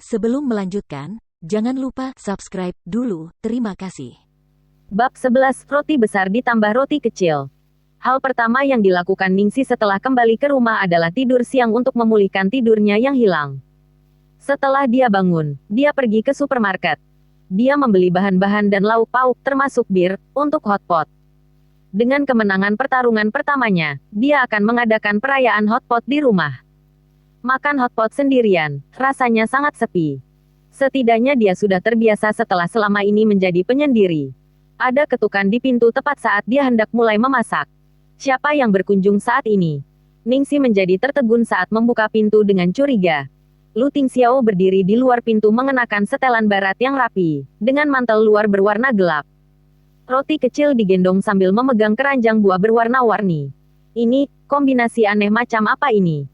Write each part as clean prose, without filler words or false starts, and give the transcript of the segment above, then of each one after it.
Sebelum melanjutkan, jangan lupa subscribe dulu. Terima kasih. Bab 11, roti besar ditambah roti kecil. Hal pertama yang dilakukan Ningsi setelah kembali ke rumah adalah tidur siang untuk memulihkan tidurnya yang hilang. Setelah dia bangun, dia pergi ke supermarket. Dia membeli bahan-bahan dan lauk pauk termasuk bir, untuk hotpot. Dengan kemenangan pertarungan pertamanya, dia akan mengadakan perayaan hotpot di rumah. Makan hotpot sendirian, rasanya sangat sepi. Setidaknya dia sudah terbiasa setelah selama ini menjadi penyendiri. Ada ketukan di pintu tepat saat dia hendak mulai memasak. Siapa yang berkunjung saat ini? Ningsi menjadi tertegun saat membuka pintu dengan curiga. Lu Tingxiao berdiri di luar pintu mengenakan setelan barat yang rapi, dengan mantel luar berwarna gelap. Roti kecil digendong sambil memegang keranjang buah berwarna-warni. Ini, kombinasi aneh macam apa ini?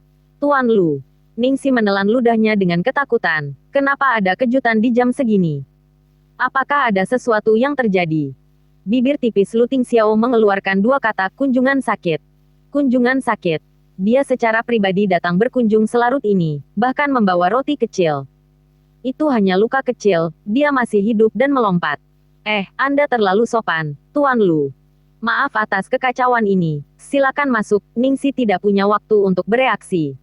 Tuan Lu. Ningsi menelan ludahnya dengan ketakutan. Kenapa ada kejutan di jam segini? Apakah ada sesuatu yang terjadi? Bibir tipis Lu Tingxiao mengeluarkan dua kata kunjungan sakit. Kunjungan sakit. Dia secara pribadi datang berkunjung selarut ini, bahkan membawa roti kecil. Itu hanya luka kecil, dia masih hidup dan melompat. Anda terlalu sopan, Tuan Lu. Maaf atas kekacauan ini. Silakan masuk, Ningsi tidak punya waktu untuk bereaksi.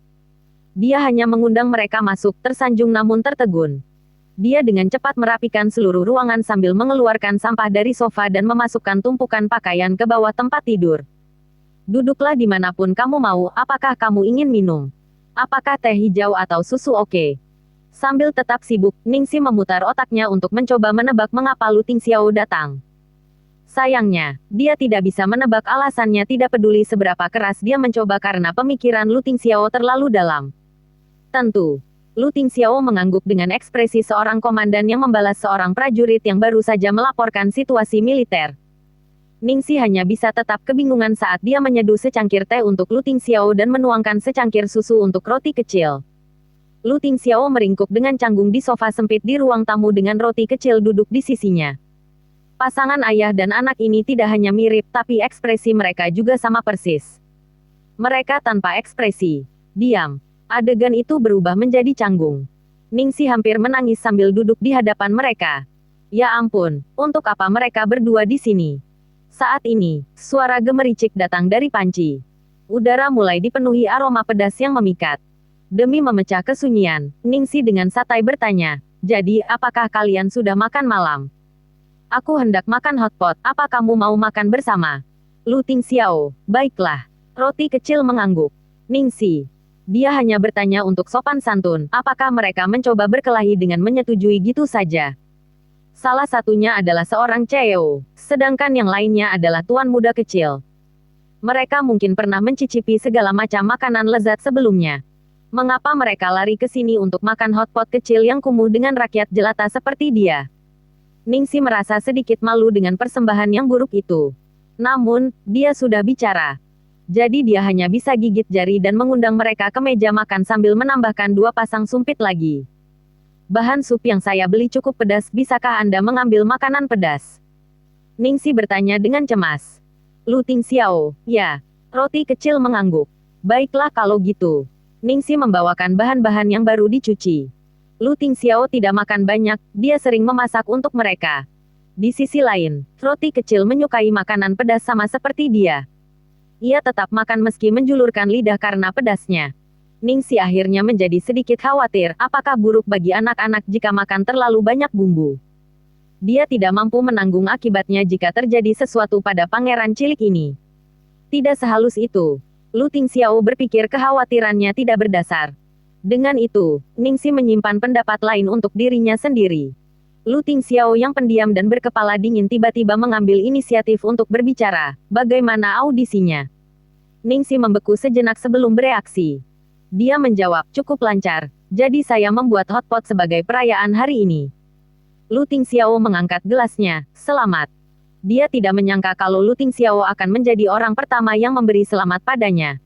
Dia hanya mengundang mereka masuk, tersanjung namun tertegun. Dia dengan cepat merapikan seluruh ruangan sambil mengeluarkan sampah dari sofa dan memasukkan tumpukan pakaian ke bawah tempat tidur. Duduklah dimanapun kamu mau, apakah kamu ingin minum? Apakah teh hijau atau susu oke? Sambil tetap sibuk, Ningsi memutar otaknya untuk mencoba menebak mengapa Lu Tingxiao datang. Sayangnya, dia tidak bisa menebak alasannya, tidak peduli seberapa keras dia mencoba karena pemikiran Lu Tingxiao terlalu dalam. Tentu. Lu Tingxiao mengangguk dengan ekspresi seorang komandan yang membalas seorang prajurit yang baru saja melaporkan situasi militer. Ningsi hanya bisa tetap kebingungan saat dia menyeduh secangkir teh untuk Lu Tingxiao dan menuangkan secangkir susu untuk roti kecil. Lu Tingxiao meringkuk dengan canggung di sofa sempit di ruang tamu dengan roti kecil duduk di sisinya. Pasangan ayah dan anak ini tidak hanya mirip, tapi ekspresi mereka juga sama persis. Mereka tanpa ekspresi. Diam. Adegan itu berubah menjadi canggung. Ningsi hampir menangis sambil duduk di hadapan mereka. Ya ampun, untuk apa mereka berdua di sini? Saat ini, suara gemericik datang dari panci. Udara mulai dipenuhi aroma pedas yang memikat. Demi memecah kesunyian, Ningsi dengan santai bertanya, "Jadi, apakah kalian sudah makan malam?" "Aku hendak makan hotpot, apa kamu mau makan bersama?" Lu Tingxiao, "Baiklah." Roti kecil mengangguk. Ningsi. Dia hanya bertanya untuk sopan santun, apakah mereka mencoba berkelahi dengan menyetujui gitu saja. Salah satunya adalah seorang CEO, sedangkan yang lainnya adalah tuan muda kecil. Mereka mungkin pernah mencicipi segala macam makanan lezat sebelumnya. Mengapa mereka lari ke sini untuk makan hotpot kecil yang kumuh dengan rakyat jelata seperti dia? Ningsi merasa sedikit malu dengan persembahan yang buruk itu. Namun, dia sudah bicara. Jadi dia hanya bisa gigit jari dan mengundang mereka ke meja makan sambil menambahkan dua pasang sumpit lagi. "Bahan sup yang saya beli cukup pedas, bisakah Anda mengambil makanan pedas?" Ningsi bertanya dengan cemas. Lu Tingxiao, "Ya." Roti kecil mengangguk. "Baiklah kalau gitu." Ningsi membawakan bahan-bahan yang baru dicuci. Lu Tingxiao tidak makan banyak, dia sering memasak untuk mereka. Di sisi lain, roti kecil menyukai makanan pedas sama seperti dia. Ia tetap makan meski menjulurkan lidah karena pedasnya. Ningsi akhirnya menjadi sedikit khawatir, apakah buruk bagi anak-anak jika makan terlalu banyak bumbu. Dia tidak mampu menanggung akibatnya jika terjadi sesuatu pada pangeran cilik ini. Tidak sehalus itu. Lu Tingxiao berpikir kekhawatirannya tidak berdasar. Dengan itu, Ningsi menyimpan pendapat lain untuk dirinya sendiri. Lu Tingxiao yang pendiam dan berkepala dingin tiba-tiba mengambil inisiatif untuk berbicara. "Bagaimana audisinya?" Ningsi membeku sejenak sebelum bereaksi. Dia menjawab, "Cukup lancar. Jadi saya membuat hotpot sebagai perayaan hari ini." Lu Tingxiao mengangkat gelasnya. "Selamat." Dia tidak menyangka kalau Lu Tingxiao akan menjadi orang pertama yang memberi selamat padanya.